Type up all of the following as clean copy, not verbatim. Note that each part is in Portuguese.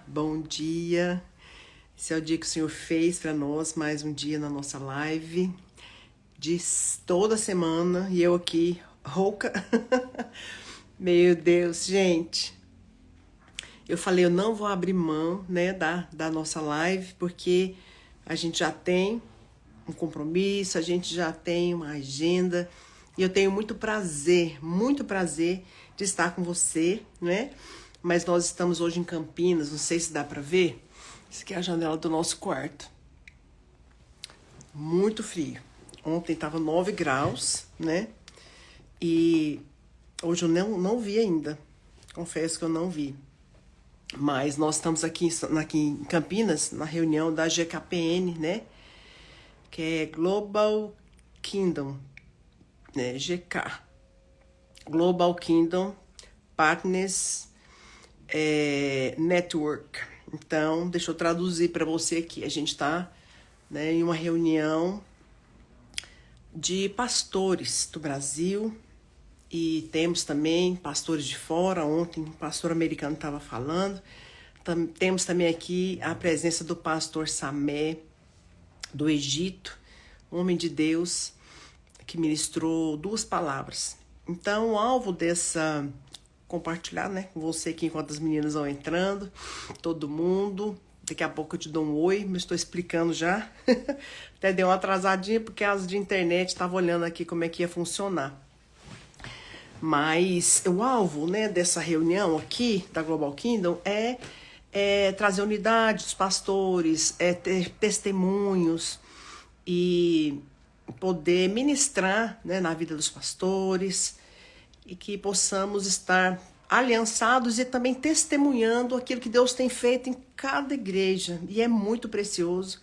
bom dia. Esse é o dia que o Senhor fez para nós, mais um dia na nossa live de toda semana e eu aqui rouca. Meu Deus, gente. Eu falei, eu não vou abrir mão, né, da nossa live, porque a gente já tem um compromisso, a gente já tem uma agenda e eu tenho muito prazer de estar com você, né? Mas nós estamos hoje em Campinas, não sei se dá para ver. Essa aqui é a janela do nosso quarto. Muito frio. Ontem estava 9 graus, né? E hoje eu não vi ainda. Confesso que eu não vi. Mas nós estamos aqui em Campinas, na reunião da GKPN, né? Que é Global Kingdom, né? GK. Global Kingdom Partners Network. Então, deixa eu traduzir para você aqui. A gente está, né, em uma reunião de pastores do Brasil e temos também pastores de fora. Ontem um pastor americano estava falando. Temos também aqui a presença do pastor Samé, do Egito, homem de Deus, que ministrou 2 palavras. Então, o alvo dessa compartilhar, né, com você aqui enquanto as meninas vão entrando, todo mundo. Daqui a pouco eu te dou um oi, mas estou explicando já. Até deu uma atrasadinha porque as de internet estavam olhando aqui como é que ia funcionar. Mas o alvo, né, dessa reunião aqui da Global Kingdom é trazer unidade dos pastores, ter testemunhos e poder ministrar, né, na vida dos pastores e que possamos estar aliançados e também testemunhando aquilo que Deus tem feito em cada igreja. E é muito precioso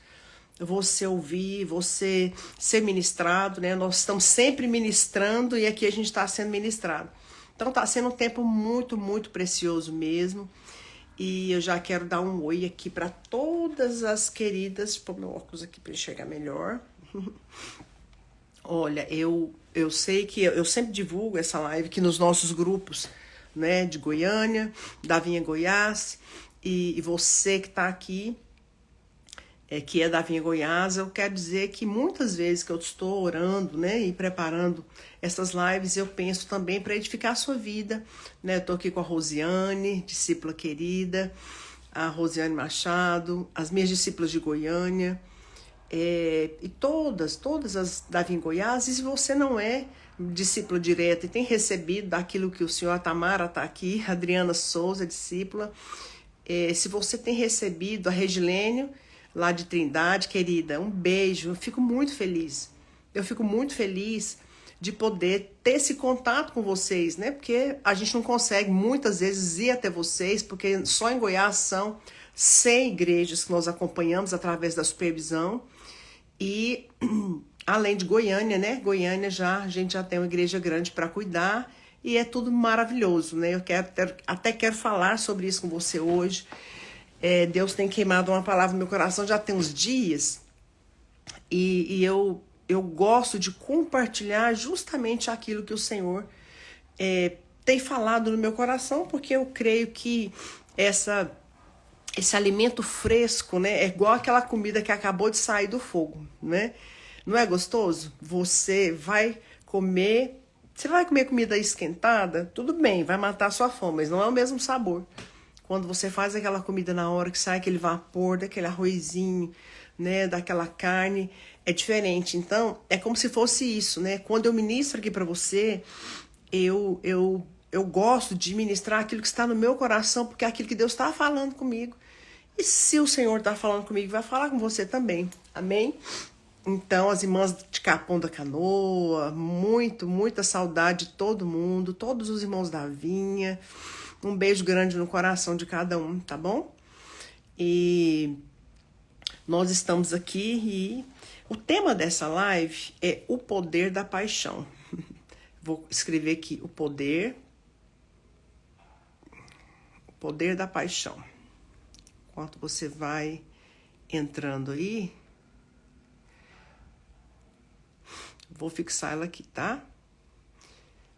você ouvir, você ser ministrado, né? Nós estamos sempre ministrando e aqui a gente está sendo ministrado. Então está sendo um tempo muito, muito precioso mesmo. E eu já quero dar um oi aqui para todas as queridas. Vou pôr meu óculos aqui para enxergar melhor. Olha, eu sei que eu sempre divulgo essa live aqui nos nossos grupos, né, de Goiânia, da Vinha Goiás, e você que está aqui, que é da Vinha Goiás, eu quero dizer que muitas vezes que eu estou orando, né, e preparando essas lives, eu penso também para edificar a sua vida, né, eu estou aqui com a Rosiane, discípula querida, a Rosiane Machado, as minhas discípulas de Goiânia, e todas as da Vinha Goiás. E se você não é discípulo direto e tem recebido daquilo que o senhor, a Tamara está aqui, a Adriana Souza, discípula, se você tem recebido, a Regilênio, lá de Trindade, querida, um beijo, eu fico muito feliz de poder ter esse contato com vocês, né, porque a gente não consegue muitas vezes ir até vocês, porque só em Goiás são 100 igrejas que nós acompanhamos através da supervisão. E além de Goiânia, né? Goiânia a gente já tem uma igreja grande para cuidar e é tudo maravilhoso, né? Eu até quero falar sobre isso com você hoje. Deus tem queimado uma palavra no meu coração já tem uns dias e eu gosto de compartilhar justamente aquilo que o Senhor tem falado no meu coração, porque eu creio que esse alimento fresco, né, é igual aquela comida que acabou de sair do fogo, né? Não é gostoso? Você vai comer comida esquentada, tudo bem, vai matar a sua fome, mas não é o mesmo sabor. Quando você faz aquela comida na hora que sai aquele vapor, daquele arrozinho, né, daquela carne, é diferente. Então, é como se fosse isso, né? Quando eu ministro aqui para você, eu gosto de ministrar aquilo que está no meu coração, porque é aquilo que Deus está falando comigo. E se o Senhor está falando comigo, vai falar com você também. Amém? Então, as irmãs de Capão da Canoa, muita saudade de todo mundo, todos os irmãos da Vinha. Um beijo grande no coração de cada um, tá bom? E nós estamos aqui e o tema dessa live é o poder da paixão. Vou escrever aqui o poder da paixão. Enquanto você vai entrando aí, vou fixar ela aqui, tá?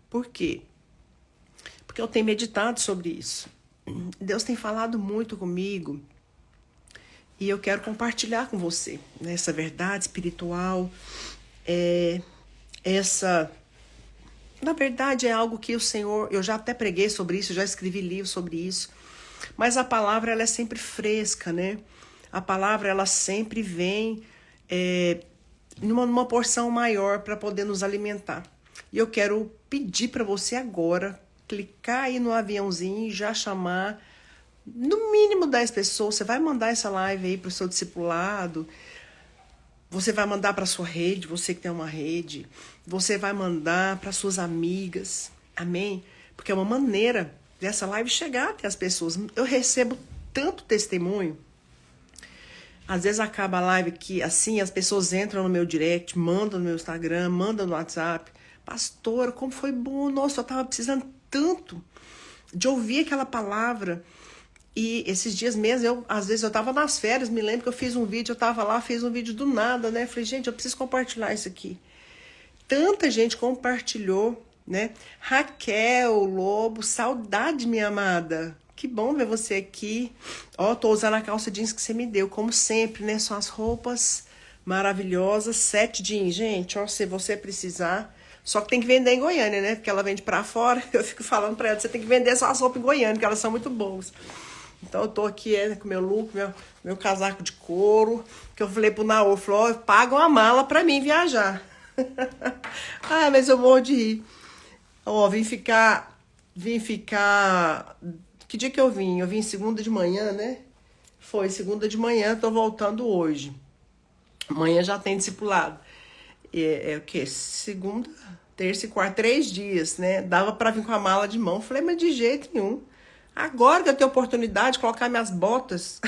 Por quê? Porque eu tenho meditado sobre isso. Deus tem falado muito comigo e eu quero compartilhar com você, né, essa verdade espiritual. Essa, na verdade, é algo que o Senhor, eu já até preguei sobre isso, já escrevi livros sobre isso, mas a palavra ela é sempre fresca, né? A palavra ela sempre vem numa porção maior para poder nos alimentar. E eu quero pedir para você agora clicar aí no aviãozinho e já chamar no mínimo 10 pessoas. Você vai mandar essa live aí para o seu discipulado, você vai mandar para sua rede, você que tem uma rede, você vai mandar para suas amigas, amém? Porque é uma maneira dessa live chegar até as pessoas. Eu recebo tanto testemunho. Às vezes acaba a live que, assim, as pessoas entram no meu direct, mandam no meu Instagram, mandam no WhatsApp. Pastora, como foi bom, nossa, eu tava precisando tanto de ouvir aquela palavra. E esses dias mesmo, às vezes eu tava nas férias, me lembro que eu fiz um vídeo, eu tava lá, fiz um vídeo do nada, né? Falei, gente, eu preciso compartilhar isso aqui. Tanta gente compartilhou, né? Raquel Lobo, saudade, minha amada. Que bom ver você aqui. Ó, tô usando a calça jeans que você me deu, como sempre, né? São as roupas maravilhosas. 7 jeans, gente, ó, se você precisar. Só que tem que vender em Goiânia, né? Porque ela vende pra fora. Eu fico falando pra ela, você tem que vender só as roupas em Goiânia, que elas são muito boas. Então eu tô aqui com meu look, meu casaco de couro, que eu falei pro Naor, falou, ó, paga uma mala pra mim viajar. Ah, mas eu morro de rir. Ó, vim ficar... Que dia que eu vim? Eu vim segunda de manhã, né? Foi segunda de manhã, tô voltando hoje. Amanhã já tem discipulado. É o quê? Segunda, terça e quarta, 3 dias, né? Dava pra vir com a mala de mão. Falei, mas de jeito nenhum. Agora que eu tenho oportunidade de colocar minhas botas,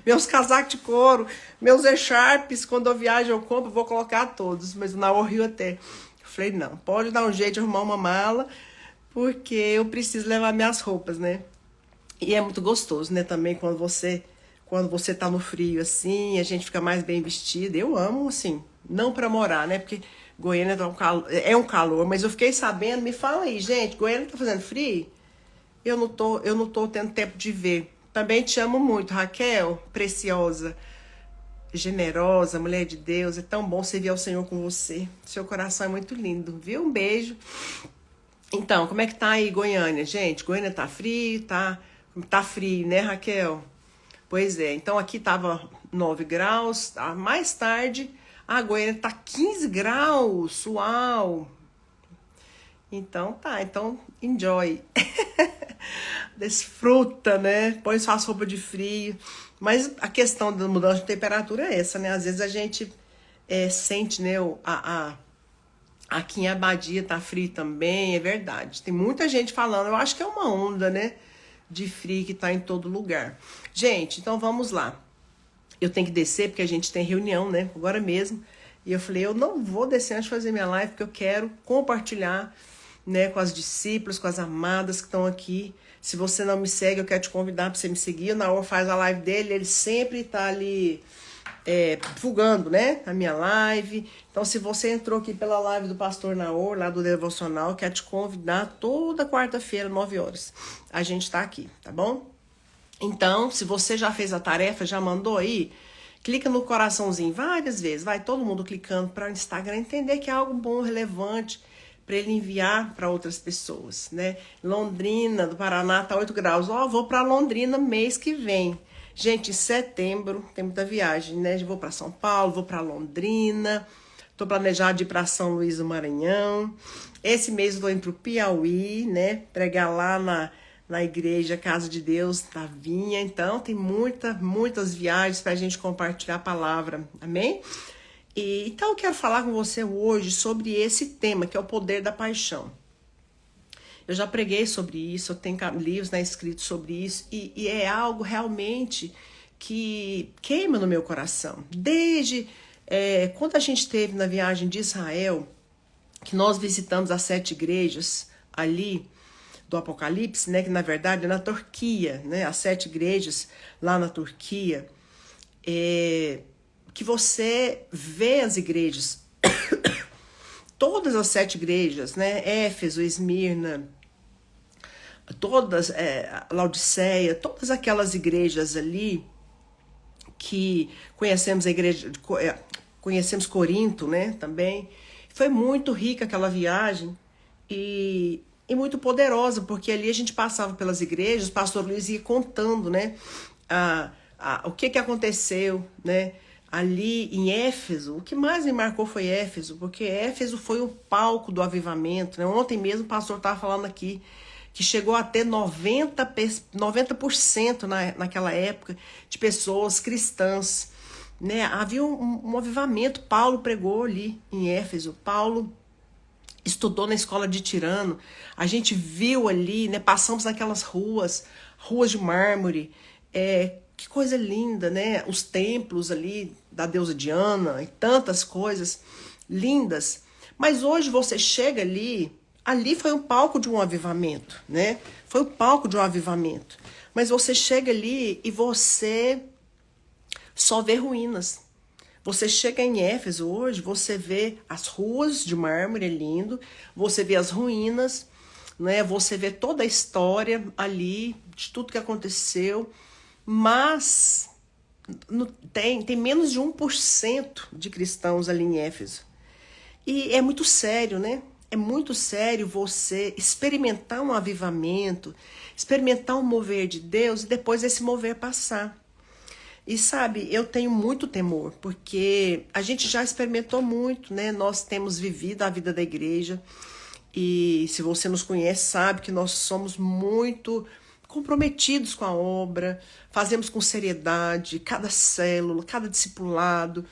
meus casacos de couro, meus echarpes, quando eu viajo eu compro, vou colocar todos. Mas na Rio até. Falei, não, pode dar um jeito de arrumar uma mala, porque eu preciso levar minhas roupas, né? E é muito gostoso, né, também, quando você tá no frio, assim, a gente fica mais bem vestida. Eu amo, assim, não pra morar, né, porque Goiânia é um calor, mas eu fiquei sabendo, me fala aí, gente, Goiânia tá fazendo frio? Eu não tô tendo tempo de ver. Também te amo muito, Raquel, preciosa, generosa, mulher de Deus, é tão bom servir ao Senhor com você. Seu coração é muito lindo, viu? Um beijo. Então, como é que tá aí, Goiânia? Gente, Goiânia tá frio, tá frio, né, Raquel? Pois é, então aqui tava 9 graus, tá? Mais tarde, a Goiânia tá 15 graus, uau! Então tá, então enjoy. Desfruta, né? Põe suas roupas de frio. Mas a questão da mudança de temperatura é essa, né? Às vezes a gente sente, né, aqui em Abadia tá frio também, é verdade. Tem muita gente falando, eu acho que é uma onda, né, de frio que tá em todo lugar. Gente, então vamos lá. Eu tenho que descer porque a gente tem reunião, né, agora mesmo. E eu falei, eu não vou descer antes de fazer minha live porque eu quero compartilhar, né, com as discípulas, com as amadas que estão aqui. Se você não me segue, eu quero te convidar para você me seguir. O Naor faz a live dele, ele sempre tá ali divulgando, né, a minha live. Então, se você entrou aqui pela live do Pastor Naor, lá do Devocional, eu quero te convidar toda quarta-feira, 9 horas. A gente tá aqui, tá bom? Então, se você já fez a tarefa, já mandou aí, clica no coraçãozinho várias vezes. Vai todo mundo clicando para o Instagram entender que é algo bom, relevante, para ele enviar para outras pessoas, né? Londrina, do Paraná, tá 8 graus. Ó, vou para Londrina mês que vem. Gente, em setembro tem muita viagem, né? Eu vou para São Paulo, vou para Londrina. Tô planejado de ir para São Luís do Maranhão. Esse mês eu tô indo pro Piauí, né? Pregar lá na igreja Casa de Deus, na Vinha. Então, tem muitas viagens pra gente compartilhar a palavra. Amém? Então, eu quero falar com você hoje sobre esse tema, que é o poder da paixão. Eu já preguei sobre isso, eu tenho livros, né, escritos sobre isso, e é algo realmente que queima no meu coração. Desde quando a gente esteve na viagem de Israel, que nós visitamos as 7 igrejas ali do Apocalipse, né, que na verdade é na Turquia, né, as 7 igrejas lá na Turquia, que você vê as igrejas, todas as 7 igrejas, né, Éfeso, Esmirna, todas, Laodiceia, todas aquelas igrejas ali que conhecemos a igreja, conhecemos Corinto, né, também. Foi muito rica aquela viagem e muito poderosa, porque ali a gente passava pelas igrejas, o pastor Luiz ia contando, né, o que aconteceu, né, ali em Éfeso. O que mais me marcou foi Éfeso, porque Éfeso foi o palco do avivamento, né? Ontem mesmo o pastor estava falando aqui que chegou a ter 90% naquela época de pessoas cristãs, né? Havia um avivamento. Paulo pregou ali em Éfeso, Paulo estudou na escola de Tirano, a gente viu ali, né? Passamos naquelas ruas de mármore, que coisa linda, né? Os templos ali da deusa Diana e tantas coisas lindas. Mas hoje você chega ali foi um palco de um avivamento, né? Foi o palco de um avivamento. Mas você chega ali e você só vê ruínas. Você chega em Éfeso hoje, você vê as ruas de mármore, é lindo. Você vê as ruínas, né? Você vê toda a história ali, de tudo que aconteceu. Mas tem menos de 1% de cristãos ali em Éfeso. E é muito sério, né? É muito sério você experimentar um avivamento, experimentar um mover de Deus e depois esse mover passar. E sabe, eu tenho muito temor, porque a gente já experimentou muito, né? Nós temos vivido a vida da igreja e se você nos conhece, sabe que nós somos muito comprometidos com a obra, fazemos com seriedade cada célula, cada discipulado,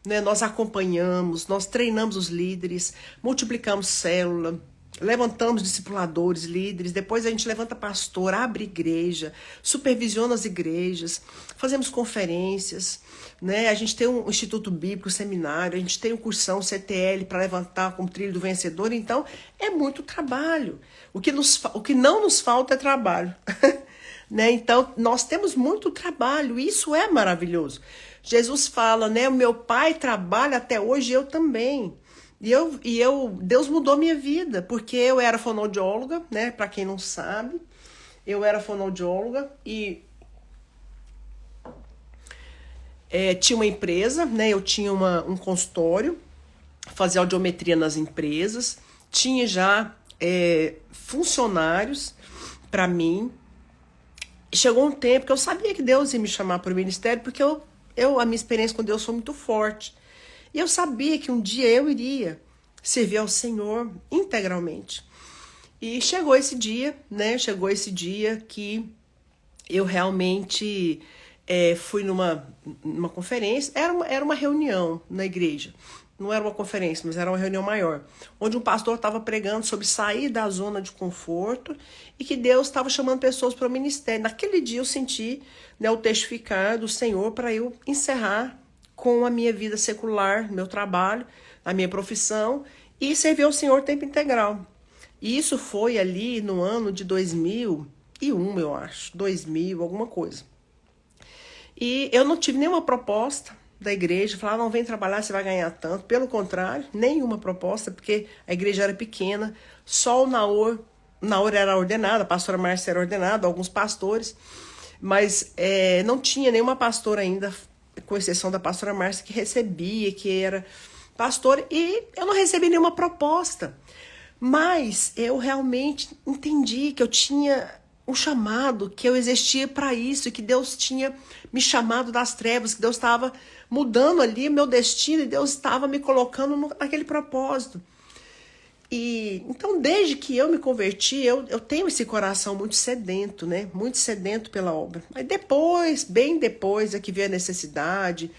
né? Nós acompanhamos, nós treinamos os líderes, multiplicamos célula, levantamos discipuladores, líderes, depois a gente levanta pastor, abre igreja, supervisiona as igrejas, fazemos conferências, né? A gente tem um instituto bíblico, seminário, a gente tem um cursão CTL para levantar como trilho do vencedor, então é muito trabalho. O que não nos falta é trabalho. Né? Então nós temos muito trabalho, isso é maravilhoso. Jesus fala, né? O meu pai trabalha até hoje, eu também. Deus mudou minha vida, porque eu era fonoaudióloga, né? Para quem não sabe, eu era fonoaudióloga e tinha uma empresa, né? Eu tinha um consultório, fazia audiometria nas empresas, tinha já funcionários para mim. Chegou um tempo que eu sabia que Deus ia me chamar para o ministério, porque a minha experiência com Deus foi muito forte. E eu sabia que um dia eu iria servir ao Senhor integralmente. E chegou esse dia, né? Chegou esse dia que eu realmente fui numa conferência. Era uma reunião na igreja. Não era uma conferência, mas era uma reunião maior. Onde um pastor estava pregando sobre sair da zona de conforto e que Deus estava chamando pessoas para o ministério. Naquele dia eu senti, né, o testificar do Senhor para eu encerrar com a minha vida secular, meu trabalho, a minha profissão, e servir ao Senhor tempo integral. E isso foi ali no ano de 2001, eu acho, 2000, alguma coisa. E eu não tive nenhuma proposta da igreja, falar, não, vem trabalhar, você vai ganhar tanto. Pelo contrário, nenhuma proposta, porque a igreja era pequena, só o Naor era ordenado, a pastora Márcia era ordenada, alguns pastores, mas não tinha nenhuma pastora ainda, com exceção da pastora Márcia, que recebia, que era pastora, e eu não recebi nenhuma proposta. Mas eu realmente entendi que eu tinha um chamado, que eu existia para isso, que Deus tinha me chamado das trevas, que Deus estava mudando ali meu destino, e Deus estava me colocando naquele propósito. E então, desde que eu me converti, eu tenho esse coração muito sedento, né? Muito sedento pela obra. Mas depois, bem depois, é que veio a necessidade,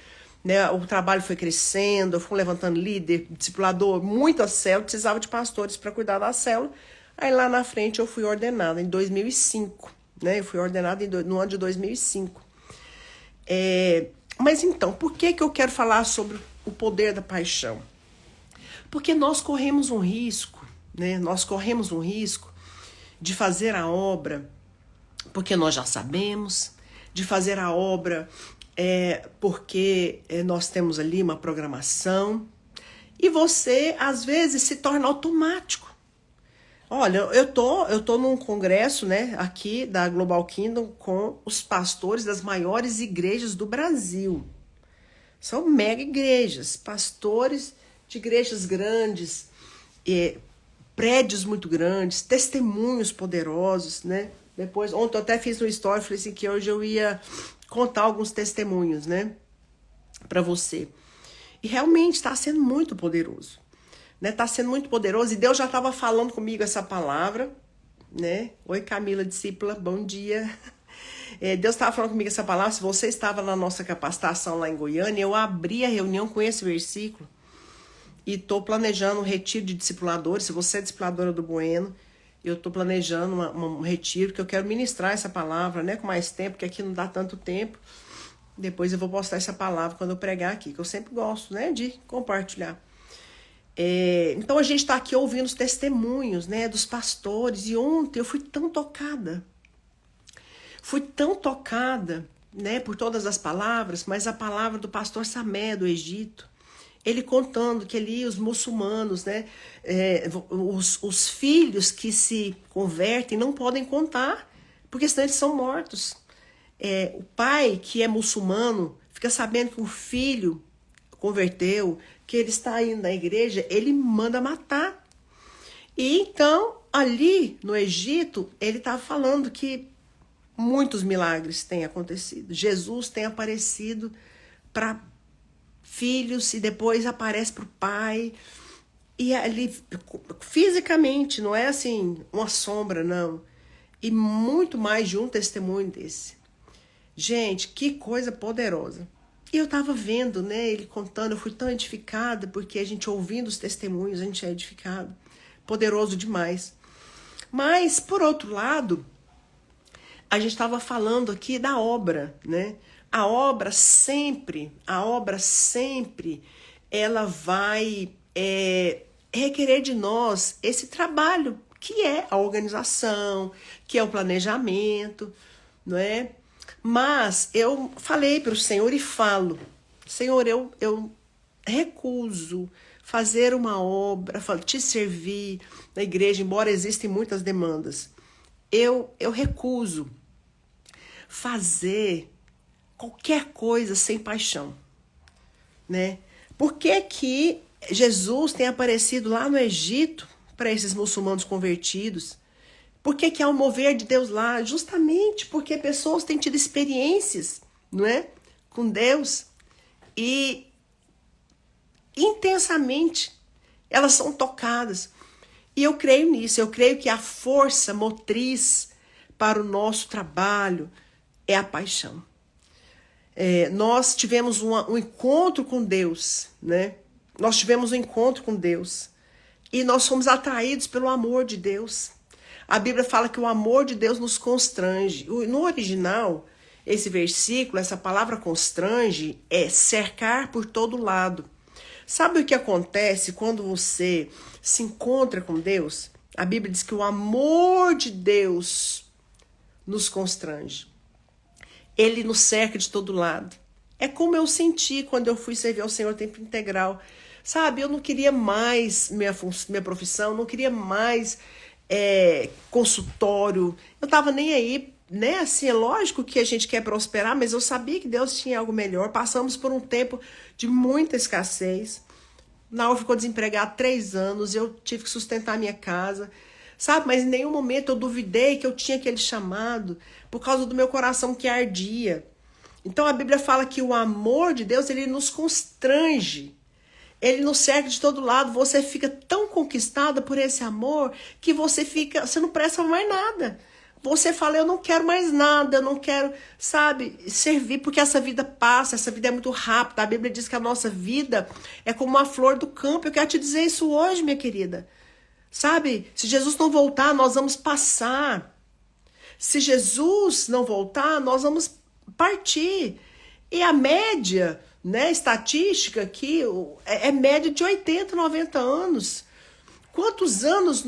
né? O trabalho foi crescendo, eu fui levantando líder, discipulador, muita célula, precisava de pastores para cuidar da célula. Aí lá na frente eu fui ordenada em 2005, né? Eu fui ordenada no ano de 2005. Mas então, por que eu quero falar sobre o poder da paixão? Porque nós corremos um risco, né? Nós corremos um risco de fazer a obra porque nós já sabemos, de fazer a obra porque nós temos ali uma programação, e você, às vezes, se torna automático. Olha, eu tô num congresso, né, aqui da Global Kingdom com os pastores das maiores igrejas do Brasil. São mega igrejas, pastores de igrejas grandes, prédios muito grandes, testemunhos poderosos, né? Depois, ontem eu até fiz no story, falei assim que hoje eu ia contar alguns testemunhos, né, para você. E realmente está sendo muito poderoso, né? Está sendo muito poderoso e Deus já estava falando comigo essa palavra, né? Oi, Camila, discípula, bom dia. Deus estava falando comigo essa palavra. Se você estava na nossa capacitação lá em Goiânia, eu abri a reunião com esse versículo e estou planejando um retiro de discipuladores. Se você é discipuladora do Bueno, eu estou planejando um retiro que eu quero ministrar essa palavra, né, com mais tempo, porque aqui não dá tanto tempo. Depois eu vou postar essa palavra quando eu pregar aqui, que eu sempre gosto, né, de compartilhar. Então a gente está aqui ouvindo os testemunhos, né, dos pastores. E ontem eu fui tão tocada. Né, por todas as palavras, mas a palavra do pastor Samé do Egito, ele contando que ali os muçulmanos, né, os filhos que se convertem não podem contar, porque senão eles são mortos. O pai que é muçulmano fica sabendo que o filho converteu, que ele está indo na igreja, ele manda matar. E então, ali no Egito, ele estava falando que muitos milagres têm acontecido. Jesus tem aparecido para filhos e depois aparece para o pai. E ali, fisicamente, não é assim uma sombra, não. E muito mais de um testemunho desse. Gente, que coisa poderosa. E eu estava vendo, né, ele contando, eu fui tão edificada, porque a gente ouvindo os testemunhos, a gente é edificado. Poderoso demais. Mas, por outro lado, a gente estava falando aqui da obra, né? A obra sempre, ela vai requerer de nós esse trabalho, que é a organização, que é o planejamento, não é? Mas eu falei para o Senhor e falo, Senhor, eu recuso fazer uma obra, te servir na igreja, embora existem muitas demandas. Eu recuso fazer qualquer coisa sem paixão, né? Por que Jesus tem aparecido lá no Egito para esses muçulmanos convertidos? Por que há um mover de Deus lá? Justamente porque pessoas têm tido experiências, não é? Com Deus e intensamente elas são tocadas. E eu creio nisso, eu creio que a força motriz para o nosso trabalho é a paixão. Nós tivemos um encontro com Deus, né? Nós tivemos um encontro com Deus e nós fomos atraídos pelo amor de Deus. A Bíblia fala que o amor de Deus nos constrange. No original, esse versículo, essa palavra constrange, é cercar por todo lado. Sabe o que acontece quando você se encontra com Deus? A Bíblia diz que o amor de Deus nos constrange. Ele nos cerca de todo lado. É como eu senti quando eu fui servir ao Senhor tempo integral. Sabe, eu não queria mais minha profissão, não queria mais consultório. Eu estava nem aí, né? Assim, é lógico que a gente quer prosperar, mas eu sabia que Deus tinha algo melhor. Passamos por um tempo de muita escassez. Naor ficou desempregado 3 anos, eu tive que sustentar a minha casa. Sabe, mas em nenhum momento eu duvidei que eu tinha aquele chamado por causa do meu coração que ardia. Então a Bíblia fala que o amor de Deus, ele nos constrange. Ele nos cerca de todo lado. Você fica tão conquistada por esse amor que você não presta mais nada. Você fala, eu não quero mais nada, eu não quero, sabe, servir, porque essa vida passa, essa vida é muito rápida. A Bíblia diz que a nossa vida é como uma flor do campo. Eu quero te dizer isso hoje, minha querida. Sabe, se Jesus não voltar, nós vamos passar. Se Jesus não voltar, nós vamos partir. E a média, né, estatística aqui, é média de 80, 90 anos. Quantos anos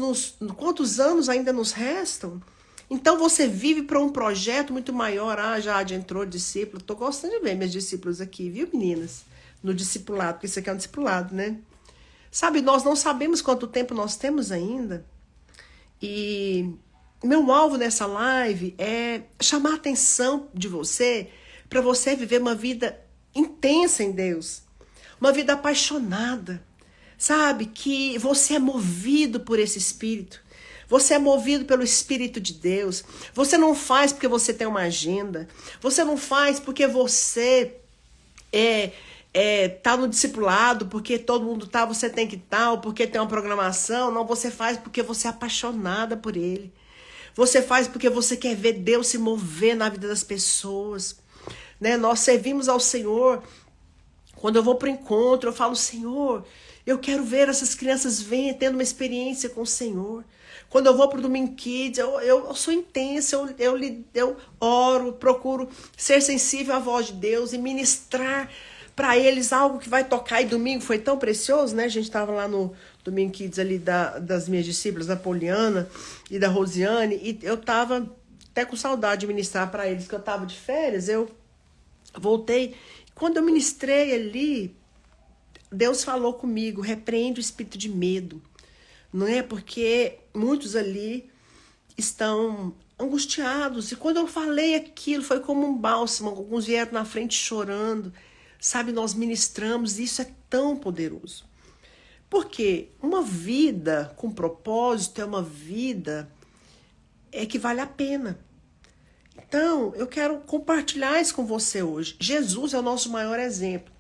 ainda nos restam? Então você vive para um projeto muito maior. Já adentrou discípulo. Tô gostando de ver meus discípulos aqui, viu, meninas? No discipulado, porque isso aqui é um discipulado, né? Sabe, nós não sabemos quanto tempo nós temos ainda. E meu alvo nessa live é chamar a atenção de você para você viver uma vida intensa em Deus, uma vida apaixonada, sabe? Que você é movido por esse Espírito, você é movido pelo Espírito de Deus. Você não faz porque você tem uma agenda, você não faz porque você tá no discipulado, porque todo mundo tá, você tem que tal, porque tem uma programação. Não, você faz porque você é apaixonada por Ele. Você faz porque você quer ver Deus se mover na vida das pessoas, né? Nós servimos ao Senhor. Quando eu vou para o encontro, eu falo: Senhor, eu quero ver essas crianças tendo uma experiência com o Senhor. Quando eu vou para o Domingo Kids, eu sou intensa, eu oro, procuro ser sensível à voz de Deus e ministrar para eles algo que vai tocar. E domingo foi tão precioso, né? A gente estava lá no Domingo Kids ali das minhas discípulas, da Poliana e da Rosiane, e eu estava até com saudade de ministrar para eles, que eu estava de férias. Eu voltei. Quando eu ministrei ali, Deus falou comigo: repreende o espírito de medo. Não é? Porque muitos ali estão angustiados. E quando eu falei aquilo, foi como um bálsamo. Alguns vieram na frente chorando. Sabe, nós ministramos, e isso é tão poderoso. Porque uma vida com propósito é uma vida que vale a pena. Então, eu quero compartilhar isso com você hoje. Jesus é o nosso maior exemplo.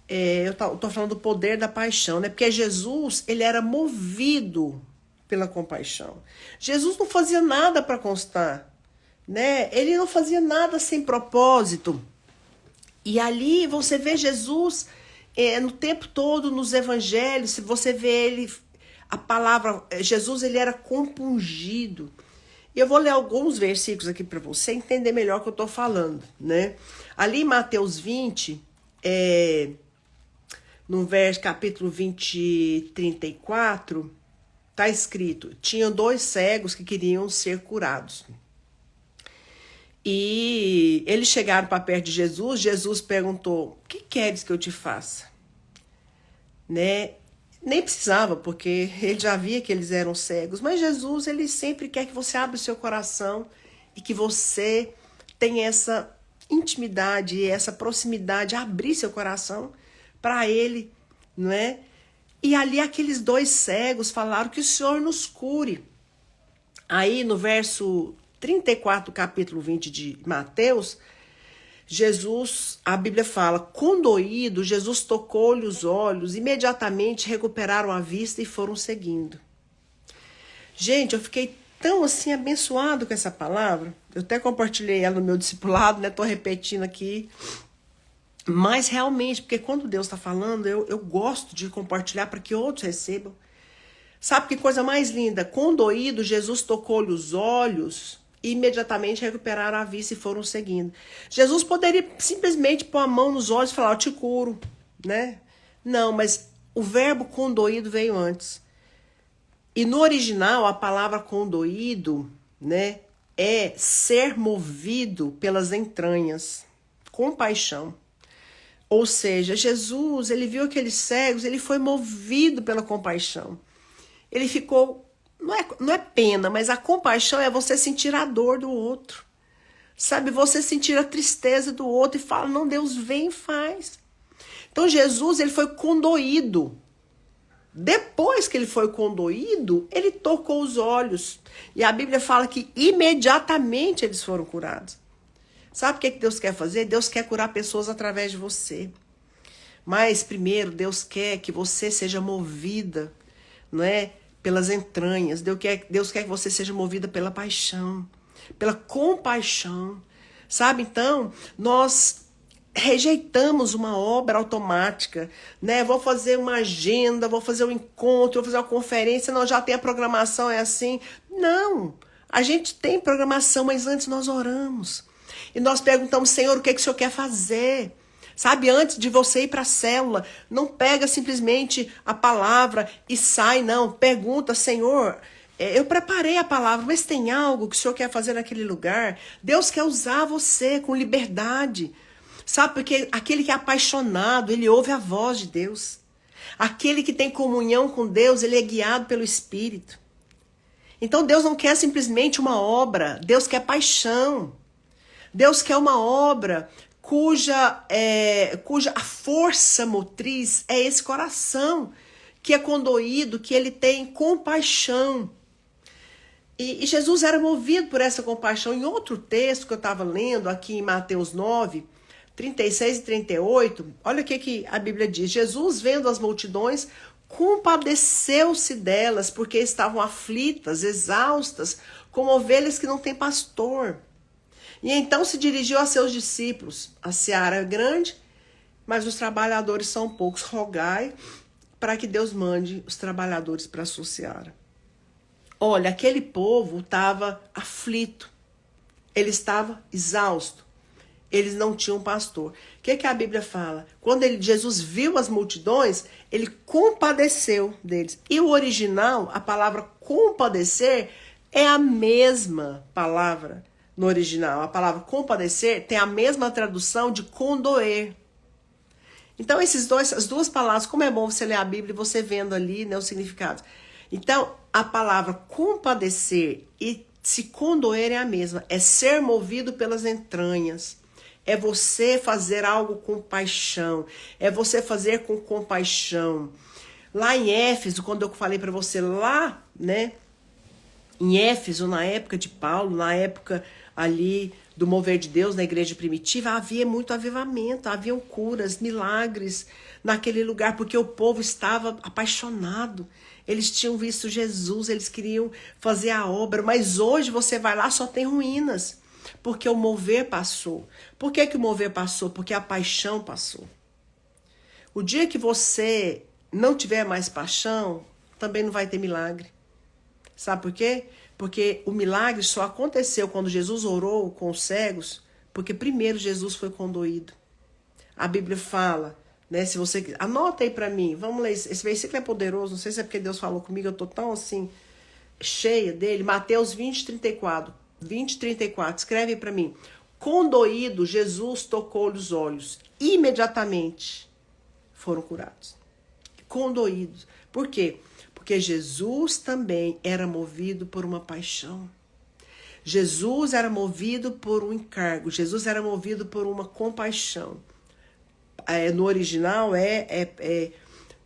Eu estou falando do poder da paixão, né? Porque Jesus, ele era movido pela compaixão. Jesus não fazia nada para constar, né? Ele não fazia nada sem propósito. E ali você vê Jesus no tempo todo nos evangelhos. Se você vê ele, a palavra Jesus, ele era compungido. E eu vou ler alguns versículos aqui para você entender melhor o que eu estou falando, né? Ali em Mateus 20, no capítulo 20, 34, está escrito: tinham 2 cegos que queriam ser curados. E eles chegaram para perto de Jesus. Jesus perguntou: o que queres que eu te faça? Né? Nem precisava, porque ele já via que eles eram cegos. Mas Jesus, ele sempre quer que você abra o seu coração e que você tenha essa intimidade, essa proximidade, abrir seu coração para ele, não é? E ali aqueles 2 cegos falaram: que o Senhor nos cure. Aí no verso 34 do capítulo 20 de Mateus, Jesus, a Bíblia fala: condoído, Jesus tocou-lhe os olhos, imediatamente recuperaram a vista e foram seguindo. Gente, eu fiquei tão assim abençoado com essa palavra. Eu até compartilhei ela no meu discipulado, né? Tô repetindo aqui. Mas realmente, porque quando Deus está falando, eu gosto de compartilhar para que outros recebam. Sabe que coisa mais linda? Condoído, Jesus tocou-lhe os olhos e imediatamente recuperaram a vista e foram seguindo. Jesus poderia simplesmente pôr a mão nos olhos e falar: eu te curo, né? Não, mas o verbo condoído veio antes. E no original, a palavra condoído, né, é ser movido pelas entranhas, compaixão. Ou seja, Jesus, ele viu aqueles cegos, ele foi movido pela compaixão. Ele ficou, não é pena, mas a compaixão é você sentir a dor do outro. Sabe, você sentir a tristeza do outro e fala: não, Deus, vem e faz. Então Jesus, ele foi condoído. Depois que ele foi condoído, ele tocou os olhos. E a Bíblia fala que imediatamente eles foram curados. Sabe o que Deus quer fazer? Deus quer curar pessoas através de você. Mas primeiro, Deus quer que você seja movida, não é, pelas entranhas. Deus quer que você seja movida pela paixão, pela compaixão. Sabe, então, nós rejeitamos uma obra automática, né? Vou fazer uma agenda, vou fazer um encontro, vou fazer uma conferência, não, já tem a programação, é assim. Não, a gente tem programação, mas antes nós oramos. E nós perguntamos: Senhor, o que o Senhor quer fazer? Sabe, antes de você ir para a célula, não pega simplesmente a palavra e sai, não. Pergunta: Senhor, eu preparei a palavra, mas tem algo que o Senhor quer fazer naquele lugar? Deus quer usar você com liberdade. Sabe, porque aquele que é apaixonado, ele ouve a voz de Deus. Aquele que tem comunhão com Deus, ele é guiado pelo Espírito. Então Deus não quer simplesmente uma obra, Deus quer paixão. Deus quer uma obra cuja a força motriz é esse coração, que é condoído, que ele tem compaixão. E Jesus era movido por essa compaixão. Em outro texto que eu estava lendo aqui em Mateus 9, 36 e 38, olha o que a Bíblia diz. Jesus, vendo as multidões, compadeceu-se delas, porque estavam aflitas, exaustas, como ovelhas que não têm pastor. E então se dirigiu a seus discípulos. A seara é grande, mas os trabalhadores são poucos. Rogai para que Deus mande os trabalhadores para a sua seara. Olha, aquele povo estava aflito. Ele estava exausto. Eles não tinham pastor. O que a Bíblia fala? Quando Jesus viu as multidões, ele compadeceu deles. E o original, a palavra compadecer, é a mesma palavra no original. A palavra compadecer tem a mesma tradução de condoer. Então, as duas palavras, como é bom você ler a Bíblia e você vendo ali, né, os significados. Então, a palavra compadecer e se condoer é a mesma. É ser movido pelas entranhas. É você fazer algo com paixão. É você fazer com compaixão. Lá em Éfeso, quando eu falei para você lá, né? Em Éfeso, na época de Paulo, na época ali do mover de Deus, na igreja primitiva, havia muito avivamento, haviam curas, milagres naquele lugar, porque o povo estava apaixonado. Eles tinham visto Jesus, eles queriam fazer a obra, mas hoje você vai lá, só tem ruínas, porque o mover passou. Por que o mover passou? Porque a paixão passou. O dia que você não tiver mais paixão, também não vai ter milagre. Sabe por quê? Porque o milagre só aconteceu quando Jesus orou com os cegos, porque primeiro Jesus foi condoído. A Bíblia fala, né? Se você anota aí para mim, vamos ler, esse versículo é poderoso, não sei se é porque Deus falou comigo, eu tô tão assim, cheia dele. Mateus 20, 34, escreve para mim. Condoído, Jesus tocou-lhe os olhos, imediatamente foram curados. Condoídos. Por quê? Porque Jesus também era movido por uma paixão. Jesus era movido por um encargo. Jesus era movido por uma compaixão. No original é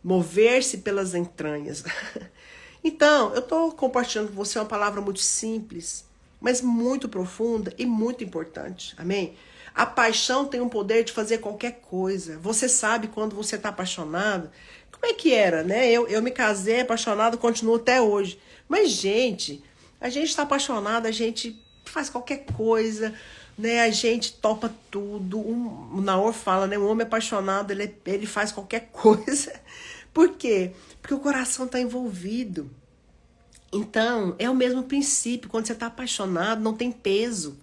mover-se pelas entranhas. Então, eu estou compartilhando com você uma palavra muito simples, mas muito profunda e muito importante. Amém? A paixão tem o poder de fazer qualquer coisa. Você sabe quando você está apaixonado. Como é que era, né? Eu me casei apaixonado, continuo até hoje. Mas, gente, a gente está apaixonado, a gente faz qualquer coisa, né? A gente topa tudo. O Naor fala, né? Um homem apaixonado, ele faz qualquer coisa. Por quê? Porque o coração está envolvido. Então, é o mesmo princípio. Quando você está apaixonado, não tem peso.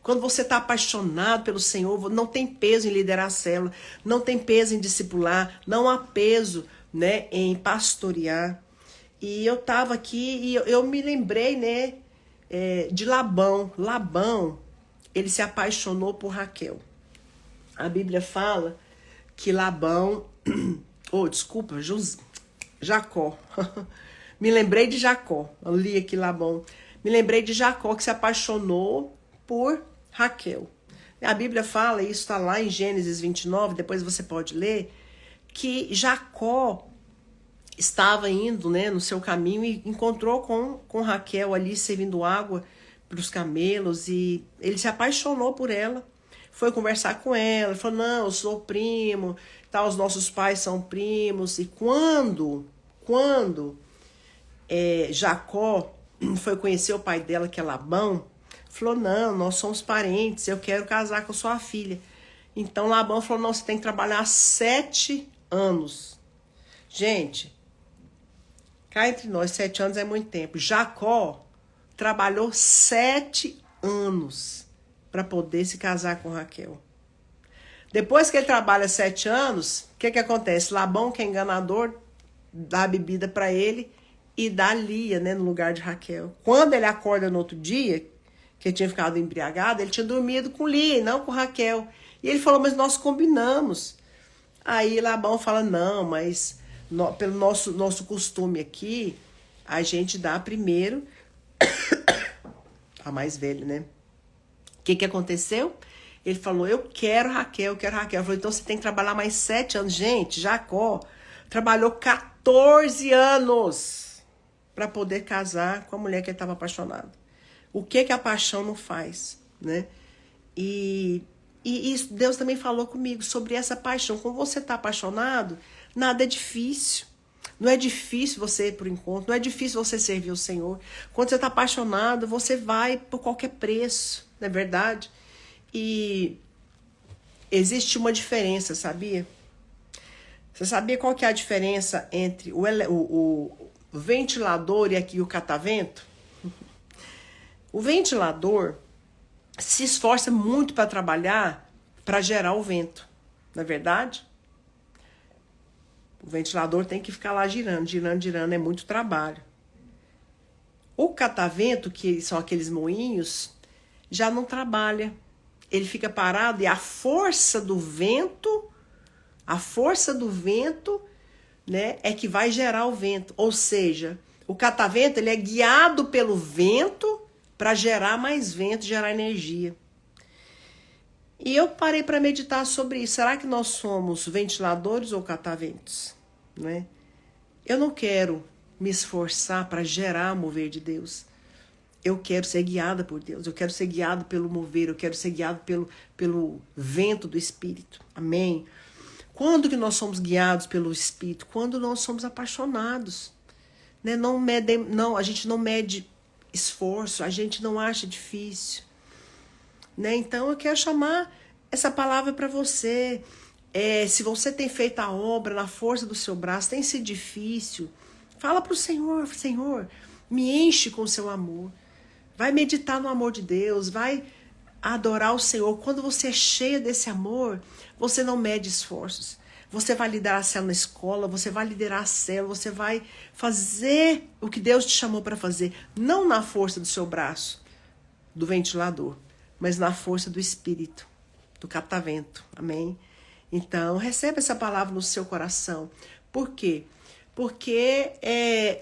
Quando você está apaixonado pelo Senhor, não tem peso em liderar a célula, não tem peso em discipular, não há peso, né, em pastorear. E eu estava aqui e eu me lembrei, né, de Labão. Labão, ele se apaixonou por Raquel. A Bíblia fala que Labão, Jacó. Me lembrei de Jacó. Eu li aqui Labão. Me lembrei de Jacó que se apaixonou por Raquel. A Bíblia fala, isso está lá em Gênesis 29, depois você pode ler, que Jacó estava indo, né, no seu caminho e encontrou com Raquel ali servindo água para os camelos e ele se apaixonou por ela. Foi conversar com ela, falou, não, eu sou primo, tá, os nossos pais são primos. E quando Jacó foi conhecer o pai dela, que é Labão, falou, não, nós somos parentes, eu quero casar com sua filha. Então Labão falou, não, você tem que trabalhar 7 anos. Gente, cá entre nós, 7 anos é muito tempo. Jacó trabalhou 7 anos para poder se casar com Raquel. Depois que ele trabalha 7 anos, o que acontece? Labão, que é enganador, dá a bebida para ele e dá Lia, né, no lugar de Raquel. Quando ele acorda no outro dia, que ele tinha ficado embriagado, ele tinha dormido com Lia e não com Raquel. E ele falou, mas nós combinamos. Aí Labão fala, não, mas pelo nosso costume aqui, a gente dá primeiro A mais velha, né? O que aconteceu? Ele falou, eu quero Raquel, eu quero Raquel. Eu falei, então você tem que trabalhar mais 7 anos. Gente, Jacó trabalhou 14 anos para poder casar com a mulher que ele estava apaixonado. O que a paixão não faz, né? E isso, Deus também falou comigo sobre essa paixão. Quando você está apaixonado, nada é difícil. Não é difícil você ir para o encontro, não é difícil você servir o Senhor. Quando você está apaixonado, você vai por qualquer preço, não é verdade? E existe uma diferença, sabia? Você sabia qual que é a diferença entre o ventilador e aqui o catavento? O ventilador se esforça muito para trabalhar para gerar o vento, não é verdade? O ventilador tem que ficar lá girando, girando, girando, é muito trabalho. O catavento, que são aqueles moinhos, já não trabalha. Ele fica parado e a força do vento, né, é que vai gerar o vento. Ou seja, o catavento ele é guiado pelo vento para gerar mais vento, gerar energia. E eu parei para meditar sobre isso. Será que nós somos ventiladores ou cataventos? Não é? Eu não quero me esforçar para gerar o mover de Deus. Eu quero ser guiada por Deus. Eu quero ser guiado pelo mover. Eu quero ser guiado pelo vento do Espírito. Amém? Quando que nós somos guiados pelo Espírito? Quando nós somos apaixonados. Né? A gente não mede esforço. A gente não acha difícil. Né? Então eu quero chamar essa palavra para você. Se você tem feito a obra na força do seu braço, tem sido difícil, fala para o Senhor, Senhor, me enche com o seu amor. Vai meditar no amor de Deus, vai adorar o Senhor. Quando você é cheia desse amor, você não mede esforços. Você vai liderar a célula na escola, você vai liderar a célula, você vai fazer o que Deus te chamou para fazer. Não na força do seu braço, do ventilador, mas na força do Espírito, do catavento. Amém? Então, receba essa palavra no seu coração. Por quê? Porque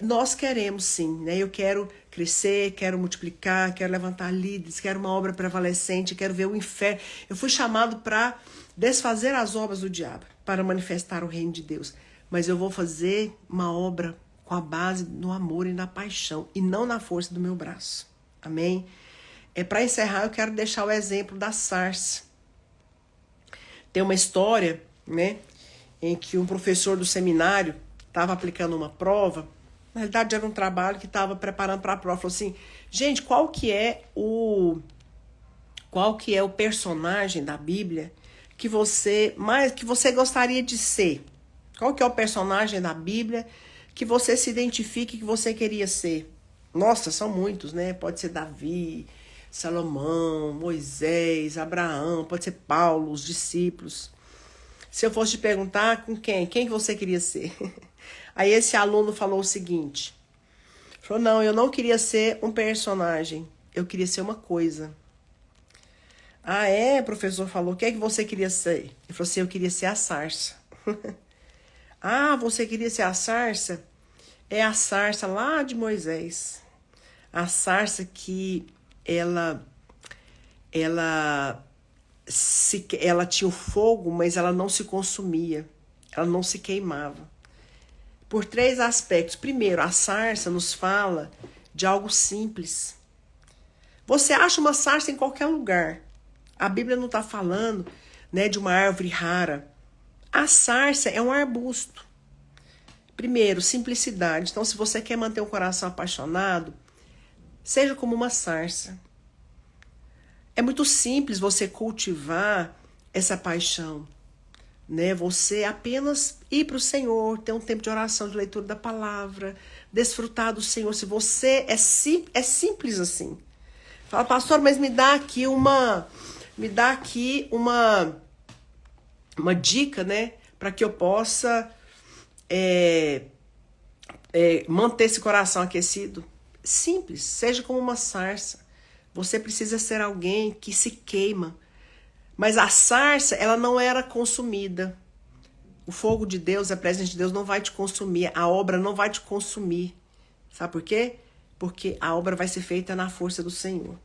nós queremos sim, né? Eu quero crescer, quero multiplicar, quero levantar líderes, quero uma obra prevalecente, quero ver o inferno. Eu fui chamado para desfazer as obras do diabo, para manifestar o reino de Deus. Mas eu vou fazer uma obra com a base no amor e na paixão, e não na força do meu braço. Amém? Para encerrar, eu quero deixar o exemplo da sarça. Tem uma história, né, em que um professor do seminário estava aplicando uma prova. Na realidade, era um trabalho que estava preparando para a prova. Falou assim, gente, qual que é o personagem da Bíblia que você gostaria de ser? Qual que é o personagem da Bíblia que você se identifique, que você queria ser? Nossa, são muitos, né? Pode ser Davi, Salomão, Moisés, Abraão, pode ser Paulo, os discípulos. Se eu fosse te perguntar com quem você queria ser? Aí esse aluno falou o seguinte, falou, não, eu não queria ser um personagem, eu queria ser uma coisa. Ah, o professor falou, o que é que você queria ser? Ele falou assim, eu queria ser a sarça. Ah, você queria ser a sarça? É a sarça lá de Moisés. A sarça que ela tinha o fogo, mas ela não se consumia, ela não se queimava. Por 3 aspectos. Primeiro, a sarça nos fala de algo simples. Você acha uma sarça em qualquer lugar. A Bíblia não está falando, né, de uma árvore rara. A sarça é um arbusto. Primeiro, simplicidade. Então, se você quer manter um coração apaixonado, seja como uma sarça. É muito simples você cultivar essa paixão, né? Você apenas ir para o Senhor, ter um tempo de oração, de leitura da palavra, desfrutar do Senhor. Se você é simples assim. Fala, pastor, mas me dá aqui uma dica, né? Para que eu possa manter esse coração aquecido. Simples, seja como uma sarça. Você precisa ser alguém que se queima. Mas a sarça, ela não era consumida. O fogo de Deus, a presença de Deus não vai te consumir. A obra não vai te consumir. Sabe por quê? porque a obra vai ser feita na força do Senhor.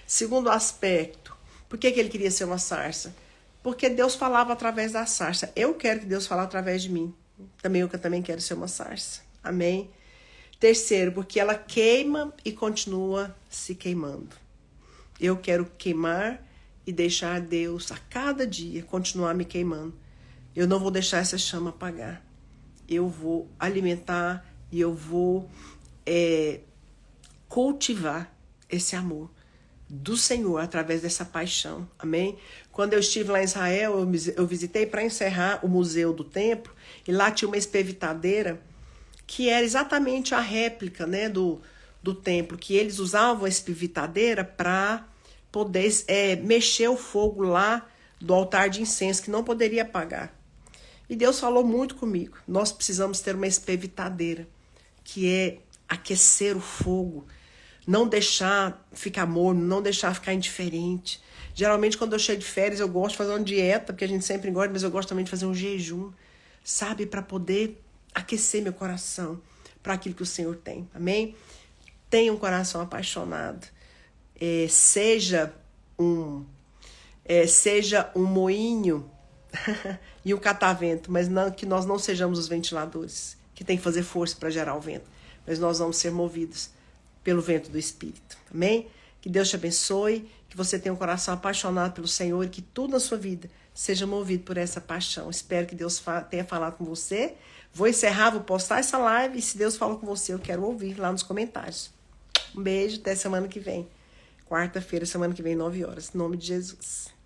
Segundo aspecto, por que ele queria ser uma sarça? Porque Deus falava através da sarça. Eu quero que Deus fale através de mim. Eu também quero ser uma sarça. Amém? Terceiro, porque ela queima e continua se queimando. Eu quero queimar e deixar Deus a cada dia continuar me queimando. Eu não vou deixar essa chama apagar. Eu vou alimentar e eu vou cultivar esse amor do Senhor através dessa paixão. Amém? Quando eu estive lá em Israel, eu visitei para encerrar o Museu do Templo, e lá tinha uma espevitadeira que era exatamente a réplica, né, do templo, que eles usavam a espevitadeira para poder mexer o fogo lá do altar de incenso, que não poderia apagar. E Deus falou muito comigo. Nós precisamos ter uma espevitadeira, que é aquecer o fogo, não deixar ficar morno, não deixar ficar indiferente. Geralmente, quando eu chego de férias, eu gosto de fazer uma dieta, porque a gente sempre engorda, mas eu gosto também de fazer um jejum, sabe? Para poder aquecer meu coração para aquilo que o Senhor tem. Amém? Tenha um coração apaixonado. Seja um moinho e um catavento, mas não, que nós não sejamos os ventiladores, que tem que fazer força para gerar o vento, mas nós vamos ser movidos pelo vento do Espírito. Amém? Que Deus te abençoe, que você tenha um coração apaixonado pelo Senhor e que tudo na sua vida seja movido por essa paixão. Espero que Deus tenha falado com você. Vou encerrar, vou postar essa live e se Deus falou com você, eu quero ouvir lá nos comentários. Um beijo, até semana que vem. Quarta-feira, semana que vem, 9 horas. Em nome de Jesus.